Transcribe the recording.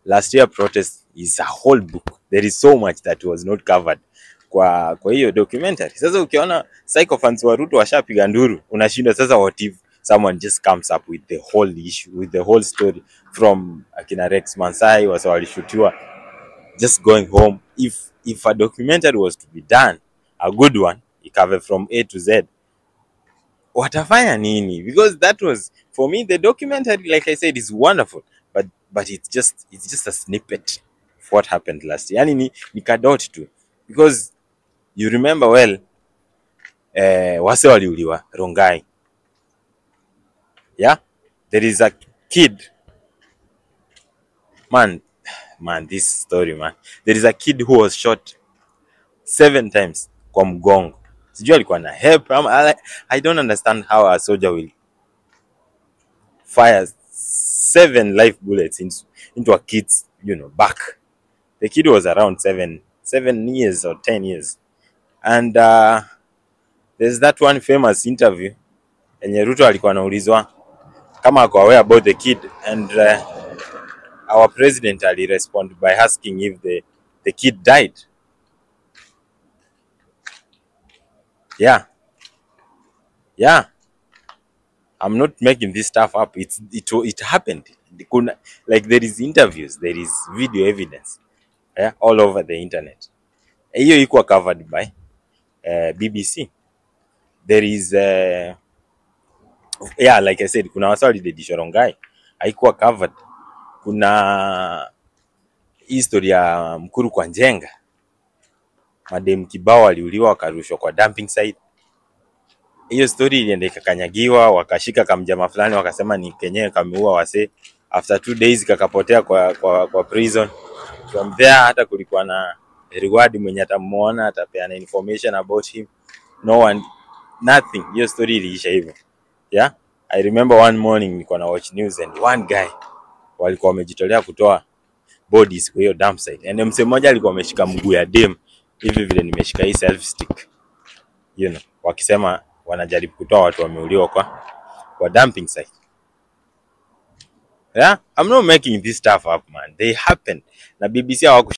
last year protest is a whole book. There is so much that was not covered kwa hiyo documentary. Sasa ukiona psychophants wa Ruto washapiga nduru, unashinda sasa what if someone just comes up with the whole issue, with the whole story from akina Rex Mansai walishutiwa just going home. If a documentary was to be done, a good one, ikave from A to Z, watafanya nini? Because that was, for me, the documentary, like I said, is wonderful, but it's just a snippet of what happened last year. Yani ni kadot tu, because you remember well, wase waliuliwa Rongai. Yeah, there is a kid, man, this story, man. There is a kid who was shot 7 times kwa mgongo. Sijui alikuwa na help. I don't understand how a soldier will fire 7 live bullets into a kid's, back. The kid was around 7 years or 10 years. And there's that one famous interview enye Ruto alikuwa anaulizwa kama ako aware about the kid, and our president responded by asking if the kid died. Yeah, I'm not making this stuff up. It happened. Like, there is interviews, there is video evidence, all over the internet. Hiyo iko covered by BBC. There is like I said, kuna wasali the Rongai haikuwa covered. Kuna history ya Mkuru kwa Njenga, madem kibao waliuliwa wakarushwa kwa dumping site. Hiyo story ilienda ikakanyagiwa, wakashika kamjama fulani wakasema ni kenyewe kameua wase. After 2 days kakapotea kwa prison. From there hata kulikuwa na reward, mwenye atamuona atapeana information about him. No one, nothing. Hiyo story iliisha hivyo. Yeah, I remember one morning nilikuwa na watch news and one guy walikuwa wamejitolea kutoa bodies kwa hiyo dump site. And mse mmoja alikuwa ameshika mguu ya dem hivi vile nimeshika hii self stick. Wakisema wanajaribu kutoa watu wameuliwa kwa dumping site. Yeah, I'm not making this stuff up, man. They happen. Na BBC hawaku